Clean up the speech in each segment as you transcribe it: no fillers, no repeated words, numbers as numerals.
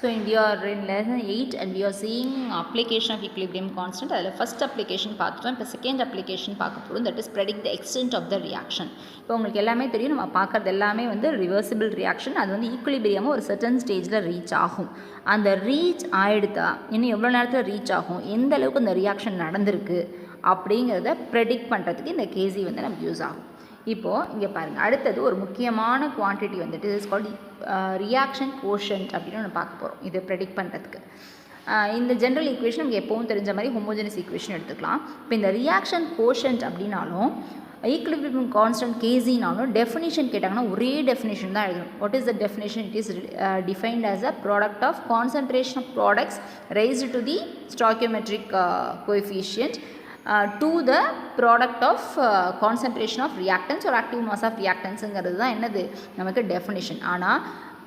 So we are in lesson 8 and we are seeing application of equilibrium constant. அதில் first application பார்த்துட்டோம். இப்போ second application பார்க்க போகிறோம். That is predict the extent of the reaction. இப்போ உங்களுக்கு எல்லாமே தெரியும், நம்ம பார்க்குறது எல்லாமே வந்து reversible reaction. அது வந்து equilibrium ஒரு certain stageல ரீச் ஆகும். அந்த ரீச் ஆகிடுதா இன்னும் எவ்வளோ நேரத்தில் ரீச் ஆகும், எந்த அளவுக்கு இந்த ரியாக்ஷன் நடந்திருக்கு அப்படிங்கிறத ப்ரெடிக்ட் பண்ணுறதுக்கு இந்த கேசி வந்து நமக்கு யூஸ் ஆகும். இப்போது இங்கே பாருங்கள், அடுத்தது ஒரு முக்கியமான குவான்டிட்டி வந்துட்டு இஸ் கால்ட் ரியாக்ஷன் கோஷன்ட் அப்படின்னு ஒன்று பார்க்க போகிறோம். இது ப்ரெடிக்ட் பண்ணுறதுக்கு இந்த ஜென்ரல் ஈக்குவேஷன் நமக்கு எப்போவும் தெரிஞ்ச மாதிரி ஹோமோஜெனஸ் ஈக்குவேஷன் எடுத்துக்கலாம். இப்போ இந்த ரியாக்ஷன் கோஷன்ட் அப்படின்னாலும் ஈக்குலிபிரியம் கான்ஸ்டன்ட் கேசினாலும் டெஃபினிஷன் கேட்டாங்கன்னா ஒரே டெஃபினிஷன் தான் எழுதணும். What is the definition? It is defined as a product of concentration of products raised to the stoichiometric coefficient to the product of concentration of reactants or active mass of reactantsங்கிறது தான் என்னது நமக்கு definition. ஆனால்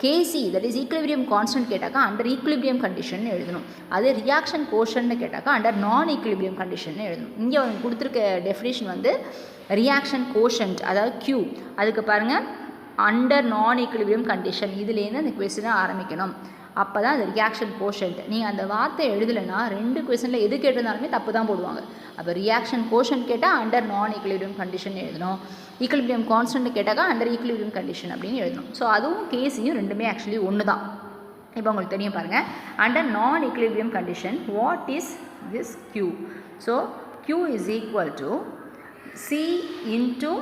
கேசி that is equilibrium constant கேட்டாக்கா under equilibrium condition எழுதணும். அது reaction கோஷன்னு கேட்டாக்கா under non equilibrium condition எழுதணும். இங்கே அவங்க கொடுத்துருக்க டெஃபினிஷன் வந்து ரியாக்ஷன் கோஷன்ட், அதாவது Q. அதுக்கு பாருங்கள், அண்டர் நான் ஈக்குலிபிரியம் கண்டிஷன், இதுலேருந்து அந்த கொஸ்டினை ஆரம்பிக்கணும். அப்போ தான் அது ரியாக்ஷன் கோஷன்ட். நீங்கள் அந்த வார்த்தை எழுதலைன்னா ரெண்டு கொஸ்டினில் எது கேட்டிருந்தாலுமே தப்பு தான் போடுவாங்க. அப்போ ரியாக்ஷன் கோஷன்ட் கேட்டால் அண்டர் நான் ஈக்குலிபிரியம் கண்டிஷன் எழுதணும், ஈக்குலிபிரியம் கான்ஸ்டன்ட் கேட்டாக்கா அண்டர் ஈக்குலிபிரியம் கண்டிஷன் அப்படின்னு எழுதணும். ஸோ அதுவும் கேசியும் ரெண்டுமே ஆக்சுவலி ஒன்று தான். இப்போ உங்களுக்கு தெரியும் பாருங்கள், under non equilibrium condition what is this Q? So Q is equal to C into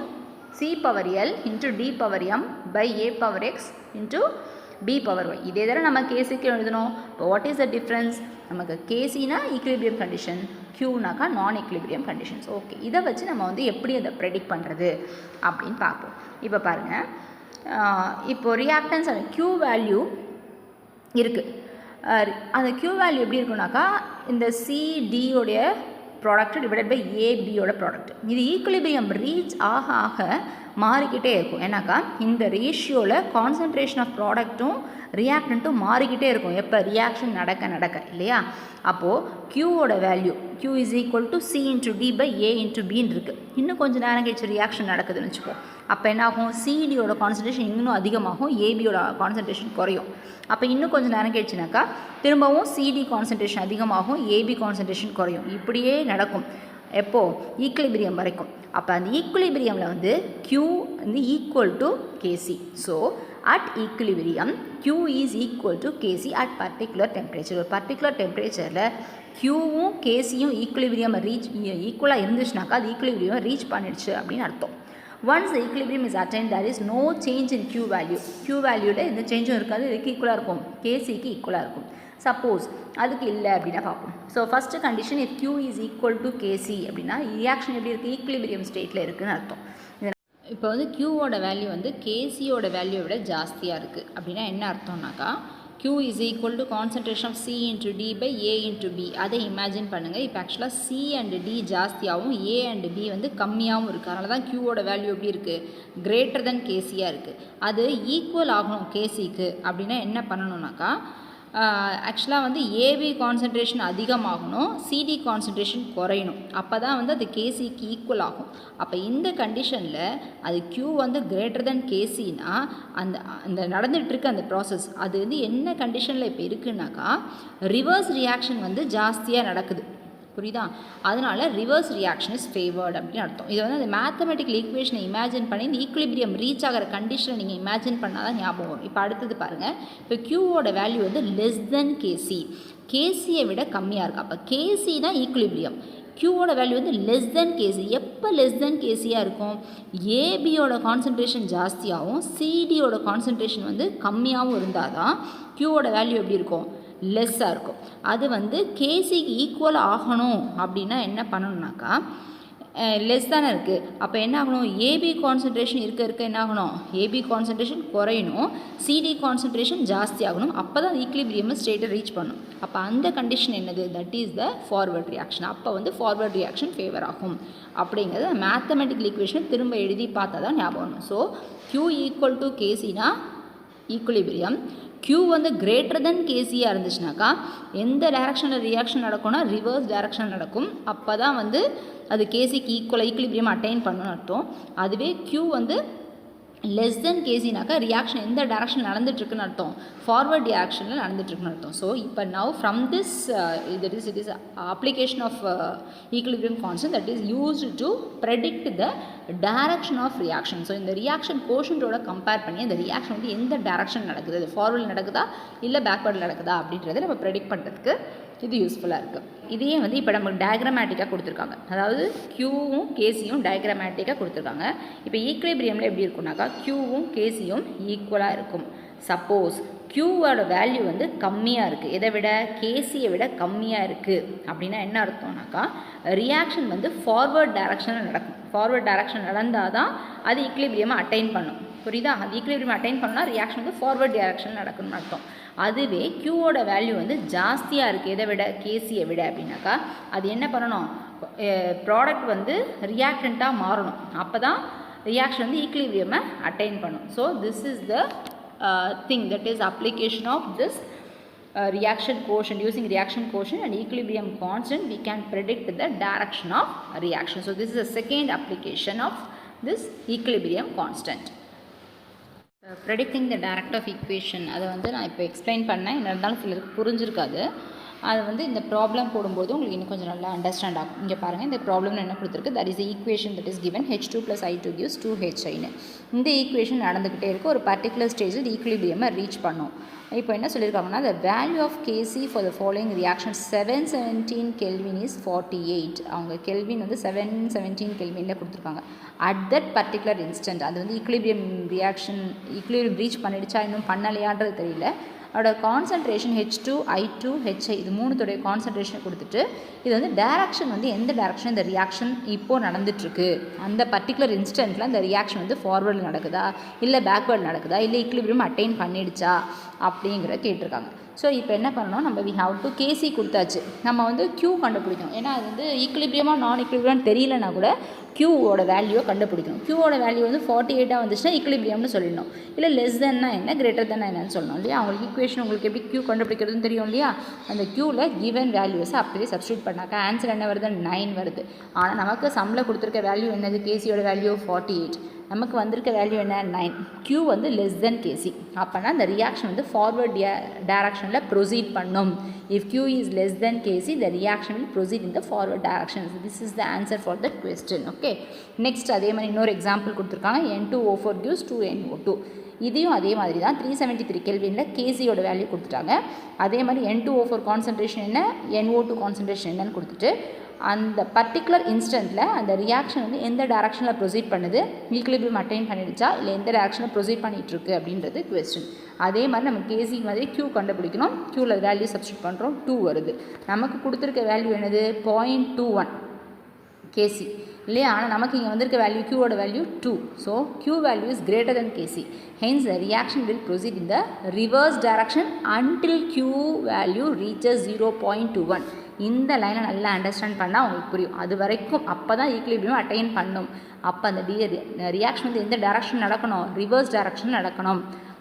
C power L into D power M by A power X into B power Y. இதே தடவை நம்ம கேசிக்கு எழுதணும். இப்போ வாட் இஸ் த டிஃப்ரென்ஸ்? நமக்கு கேசினா equilibrium condition, Qனாக்கா நான் equilibrium conditions. Okay, இதை வச்சு நம்ம வந்து எப்படி அதை ப்ரெடிக்ட் பண்ணுறது அப்படின்னு பார்ப்போம். இப்போ பாருங்கள், இப்போ ரியாக்டன்ஸ் அந்த Q வேல்யூ இருக்குது. அந்த Q வேல்யூ எப்படி இருக்குனாக்கா இந்த CDயோடைய ப்ராடக்ட் டிவைடட் பை ABயோட ப்ராடக்ட். இது ஈக்குலிபிரியம் ரீச் ஆக ஆக மாறிக்கிட்டே இருக்கும். ஏன்னாக்கா இந்த ரேஷியோவில் கான்சன்ட்ரேஷன் ஆஃப் ப்ராடக்ட்டும் ரியாக்டண்ட்டும் மாறிக்கிட்டே இருக்கும் எப்போ ரியாக்ஷன் நடக்க நடக்க, இல்லையா? அப்போது Qவோட value Q is equal to C into D by A into பின்னு இருக்குது. இன்னும் கொஞ்சம் நேரம் கழிச்சு ரியாக்ஷன் நடக்குதுன்னு வச்சுப்போம். அப்போ என்னாகும், CDயோட கான்சன்ட்ரேஷன் இன்னும் அதிகமாகும், ABயோட கான்சன்ட்ரேஷன் குறையும். அப்போ இன்னும் கொஞ்சம் நேரம் கழிச்சுனாக்கா திரும்பவும் CD கான்சன்ட்ரேஷன் அதிகமாகும், AB கான்சன்ட்ரேஷன் குறையும். இப்படியே நடக்கும் எப்போது ஈக்குலிபிரியம் வரைக்கும். அப்போ அந்த ஈக்குலிபிரியமில் வந்து Q வந்து equal to KC. So at equilibrium Q is equal to KC at particular temperature. ஒரு பர்டிகுலர் டெம்பரேச்சரில் Qவும் KCயும் ஈக்குலிபிரியம் ரீச் ஈக்குவலாக இருந்துச்சுனாக்கா அது ஈக்குலிபிரியம் ரீச் பண்ணிடுச்சு அப்படின்னு அர்த்தம். Once the equilibrium is attained, there is no change in Q value. Q வேல்யூவில் எந்த சேஞ்சும் இருக்காது, இதுக்கு ஈக்குவலாக இருக்கும், கேசிக்கு ஈக்குவலாக இருக்கும். சப்போஸ் அதுக்கு இல்லை அப்படின்னா பார்ப்போம். So first condition if Q is equal to KC அப்படின்னா ரியாக்ஷன் எப்படி இருக்குது, ஈக்குலிபிரியம் ஸ்டேட்டில் இருக்குதுன்னு அர்த்தம். இப்போ வந்து Qவோட வேல்யூ வந்து கேசியோட வேல்யூவை விட ஜாஸ்தியாக இருக்குது அப்படின்னா என்ன அர்த்தம்னாக்கா Q is equal to concentration of C into D by A into B. அதை இமேஜின் பண்ணுங்கள். இப்போ ஆக்சுவலாக C அண்ட் D ஜாஸ்தியாகவும் A அண்ட் B வந்து கம்மியாகவும் இருக்குது. அதனால தான் Qவோட வேல்யூ எப்படி இருக்குது, கிரேட்டர் தென் கேசியாக இருக்குது. அது ஈக்குவல் ஆகணும் கேசிக்கு அப்படின்னா என்ன பண்ணணுன்னாக்கா ஆக்சுவலாக வந்து AB கான்சன்ட்ரேஷன் அதிகமாகணும், CD கான்சன்ட்ரேஷன் குறையணும். அப்போ தான் வந்து அது கேசிக்கு ஈக்குவல் ஆகும். அப்போ இந்த கண்டிஷனில் அது Q வந்து கிரேட்டர் தென் கேசினா அந்த நடந்துகிட்ருக்கு அந்த ப்ராசஸ் அது வந்து என்ன கண்டிஷனில் இப்போ இருக்குன்னாக்கா ரிவர்ஸ் ரியாக்ஷன் வந்து ஜாஸ்தியாக நடக்குது. புரியுதா? அதனால் ரிவர்ஸ் ரியாக்ஷன் இஸ் ஃபேவர்டு அப்படின்னு அர்த்தம். இதை வந்து அந்த மேத்தமெட்டிக்கல் ஈக்குவேஷனை இமேஜின் பண்ணி இந்த ஈக்குலிபிரியம் ரீச் ஆகிற கண்டிஷனை நீங்கள் இமேஜின் பண்ணால் தான் ஞாபகம் வரும். இப்போ அடுத்தது பாருங்கள், இப்போ Qவோட வேல்யூ வந்து லெஸ் தென் கேசி, கேசியை விட கம்மியாக இருக்குது. அப்போ கேசினா ஈக்குலிபிரியம், Qவோட வேல்யூ வந்து லெஸ் தென் கேசி. எப்போ லெஸ் தென் கேசியாக இருக்கும், ஏபியோட கான்சன்ட்ரேஷன் ஜாஸ்தியாகவும் சிடியோட கான்சன்ட்ரேஷன் வந்து கம்மியாகவும் இருந்தால் தான் Qவோட வேல்யூ எப்படி இருக்கும், லெஸ்ஸாக இருக்கும். அது வந்து கேசிக்கு ஈக்குவல் ஆகணும் அப்படின்னா என்ன பண்ணணுன்னாக்கா லெஸ் தானே இருக்குது. அப்போ என்ன ஆகணும், ஏபி கான்சன்ட்ரேஷன் இருக்க என்ன ஆகணும், ஏபி கான்சன்ட்ரேஷன் குறையணும், சிடி கான்சன்ட்ரேஷன் ஜாஸ்தி ஆகணும். அப்போ தான் ஈக்குலிபிரியம் ஸ்டேட்டை ரீச் பண்ணும். அப்போ அந்த கண்டிஷன் என்னது, that is the forward reaction. அப்போ வந்து ஃபார்வர்ட் ரியாக்ஷன் ஃபேவர் ஆகும் அப்படிங்கிறது மேத்தமெட்டிக்கல் ஈக்குவேஷனை திரும்ப எழுதி பார்த்தா தான் ஞாபகம். ஸோ Q ஈக்குவல் டு கேசினா ஈக்குலிபிரியம், Q வந்து கிரேட்டர் தென் கேசியாக இருந்துச்சுனாக்கா எந்த டைரக்ஷனில் ரியாக்ஷன் நடக்கும்னா ரிவர்ஸ் டைரக்ஷன் நடக்கும். அப்போ தான் வந்து அது கேசிக்கு ஈக்குவலிபிரியம் அட்டைன் பண்ணணும்னு அர்த்தம். அதுவே Q வந்து லெஸ் தென் கேசினாக்கா ரியாக்ஷன் எந்த டேரக்ஷன் நடந்துட்டுருக்குன்னு அர்த்தம், ஃபார்வர்ட் ரியாக்ஷனில் நடந்துட்டுருக்குன்னு அர்த்தம். ஸோ இப்போ now from this it is application of equilibrium constant that is used to predict the direction of reaction. So இந்த ரியாக்ஷன் கோஷன்ட்டோட கம்பேர் பண்ணி அந்த ரியாக்ஷன் வந்து எந்த டேரக்ஷன் நடக்குது, அது ஃபார்வர்டில் நடக்குதா இல்லை பேக்வேர்டில் நடக்குதா அப்படின்றத நம்ம ப்ரெடிக்ட் பண்ணுறதுக்கு இது யூஸ்ஃபுல்லாக இருக்குது. இதையே வந்து இப்போ நமக்கு டயக்ராமேட்டிக்காக கொடுத்துருக்காங்க, அதாவது க்யூவும் கேசியும் டயக்ராமேட்டிக்காக கொடுத்துருக்காங்க. இப்போ ஈக்லிபிரியமில் எப்படி இருக்கும்னாக்கா க்யூவும் கேசியும் ஈக்குவலாக இருக்கும். சப்போஸ் க்யூவோட வேல்யூ வந்து கம்மியாக இருக்குது, எதை விட கேசியை விட கம்மியாக இருக்குது அப்படின்னா என்ன அர்த்தம்னாக்கா ரியாக்ஷன் வந்து ஃபார்வர்ட் டைரக்ஷனில் நடக்கும். ஃபார்வர்ட் டைரக்ஷன் நடந்தால் தான் அது ஈக்லிபிரியமாக அட்டைன் பண்ணும். புரியுதா? அது ஈக்லிபிரியம் அட்டைன் பண்ணால் ரியாக்ஷன் வந்து ஃபார்வர்ட் டைரக்ஷனில் நடக்கணும்னு அர்த்தம். அதுவே க்யூவோட வேல்யூ வந்து ஜாஸ்தியாக இருக்குது, எதை விட கேசியை விட அப்படின்னாக்கா அது என்ன பண்ணணும், ப்ராடக்ட் வந்து ரியாக்டண்ட்டாக மாறணும். அப்போ தான் ரியாக்ஷன் வந்து ஈக்லிபிரியமை அட்டைன் பண்ணும். So this is the thing, that is application of this reaction quotient. Using reaction quotient and equilibrium constant we can predict the direction of reaction. So this is the second application of this equilibrium constant. Predicting the direct of equation அதை வந்து நான் இப்போ explain பண்ணேன், என்ன இருந்தாலும் சிலருக்கு புரிஞ்சிருக்காது. அது வந்து இந்த ப்ராப்ளம் போடும்போது உங்களுக்கு இன்னும் கொஞ்சம் நல்லா அண்டர்ஸ்டாண்ட் ஆகும். இங்கே பாருங்கள், இந்த ப்ராப்ளம்ல என்ன கொடுத்துருக்கு, that is equation that is given H2 + I2 gives 2HIன்னு. இந்த ஈக்குவேஷன் நடந்துக்கிட்டே இருக்குது, ஒரு பர்டிகுலர் ஸ்டேஜில் ஈக்லிபிரியமை ரீச் பண்ணும். இப்போ என்ன சொல்லியிருக்காங்கன்னா, the value of Kc for the following reaction 717 Kelvin is 48. அவங்க கெல்வின் வந்து 717 கெல்வினில் கொடுத்துருக்காங்க. அட் தட் பர்டிகுலர் இன்ஸ்டன்ட் அது வந்து ஈக்லிபிரியம் ரியாக்ஷன் ஈக்லிபிரியம் ரீச் பண்ணிடுச்சா இன்னும் பண்ணலையான்றது தெரியல. அதோட கான்சன்ட்ரேஷன் H2 I2 HI இது மூணுத்தோடைய கான்சன்ட்ரேஷனை கொடுத்துட்டு இது வந்து டைரக்ஷன் வந்து எந்த டைரக்ஷன் இந்த ரியாக்ஷன் இப்போது நடந்துட்டுருக்கு, அந்த பர்டிகுலர் இன்ஸ்டன்ட்டில் அந்த ரியாக்ஷன் வந்து ஃபார்வர்டில் நடக்குதா இல்லை பேக்வேர்டு நடக்குதா இல்லை ஈக்லிபிரியம் அட்டைன் பண்ணிடுச்சா அப்படிங்கிற கேட்டிருக்காங்க. ஸோ இப்போ என்ன பண்ணணும், நம்ம வி ஹாவ் டு கேசி கொடுத்தாச்சு, நம்ம வந்து க்யூ கண்டுபிடிக்கணும். ஏன்னா அது வந்து ஈக்லிபிரியமாக நான் ஈக்லிபிரியம் தெரியலனா கூட க்யூவோட வேல்யூவை கண்டுபிடிக்கணும். க்யூவோட வேல்யூ வந்து 48 வந்துச்சுன்னா ஈக்லிபிரியம்னு சொல்லிடணும், இல்லை லெஸ் தென்னா என்ன கிரேட்டர் தென்னா என்னன்னு சொல்லணும் இல்லையா. அவங்களுக்கு ஈக்குவேஷன் உங்களுக்கு எப்படி க்யூ கண்டுபிடிக்கிறதுன்னு தெரியும் இல்லையா. அந்த க்யூவில் கிவன் வேல்யூஸை அப்படியே சப்ஸ்டியூட் பண்ணாக்கா ஆன்சர் என்ன வருது, 9 வருது. ஆனால் நமக்கு சம்மில் கொடுத்துருக்க வேல்யூ என்னது, கேசியோட வேல்யூ 48, நமக்கு வந்திருக்க வேல்யூ என்ன 9. க்யூ வந்து லெஸ் தென் கேசி, அப்போனா அந்த ரியாக்ஷன் வந்து ஃபார்வர்ட் டைரக்ஷனில் ப்ரொசீட் பண்ணும். If Q is less then KC the reaction will proceed in the forward direction. This is the answer for that question. Okay, next அதே மாதிரி இன்னொரு எக்ஸாம்பிள் கொடுத்துருக்காங்க. N2O4 gives 2NO2. இதையும் அதே மாதிரி தான் 373 கெல்வினில் கேசியோட வேல்யூ கொடுத்துட்டாங்க. அதே மாதிரி N2O4 கான்சன்ட்ரேஷன் என்ன, NO2 கான்சன்ட்ரேஷன் என்னன்னு கொடுத்துட்டு அந்த பர்டிகுலர் இன்ஸ்டன்ட்டில் அந்த ரியாக்ஷன் வந்து எந்த டேரக்ஷனில் ப்ரொசீட் பண்ணுது, ஈக்லிபிரியம் அட்டைன் பண்ணிடுச்சா இல்லை எந்த டேரக்ஷனில் ப்ரொசீட் பண்ணிகிட்ருக்கு அப்படின்றது கொஸ்டின். அதே மாதிரி நம்ம கேசி மாதிரி க்யூ கண்டுபிடிக்கணும். க்யூவில் வேல்யூ சப்ஸ்டியூட் பண்ணுறோம், 2 வருது. நமக்கு கொடுத்துருக்க வேல்யூ என்னது 0.21 கேசி இல்லையா. ஆனால் நமக்கு இங்கே வந்திருக்க வேல்யூ க்யூவோட value 2. So Q value is greater than KC. Hence the reaction will proceed in the reverse direction until Q value reaches 0.21. இந்த லைனை நல்லா அண்டர்ஸ்டாண்ட் பண்ணால் உங்களுக்கு புரியும். அது வரைக்கும் அப்போ தான் ஈக்லிபிரியம் அட்டைன் பண்ணும். அப்போ அந்த ரியாக்ஷன் வந்து எந்த டைரக்ஷன் நடக்கணும், ரிவர்ஸ் டைரக்ஷன் நடக்கணும்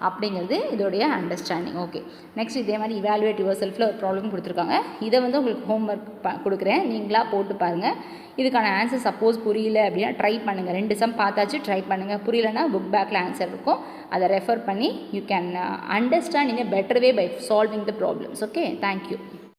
அப்படிங்கிறது இதோடைய அண்டர்ஸ்டாண்டிங். ஓகே, நெக்ஸ்ட் இதே மாதிரி இவாலுவேட் யுவர் செல்ஃபில் ஒரு ப்ராப்ளம் கொடுத்துருக்காங்க. இதை வந்து உங்களுக்கு ஹோம்ஒர்க் கொடுக்குறேன், நீங்களாக போட்டு பாருங்கள். இதுக்கான ஆன்சர் சப்போஸ் புரியல அப்படின்னா ட்ரை பண்ணுங்கள். 2 சம் பார்த்தாச்சு, ட்ரை பண்ணுங்கள். புரியலன்னா புக் பேக்கில் ஆன்சர் இருக்கும், அதை ரெஃபர் பண்ணி you can understand in a better way by solving the problems. Okay, thank you.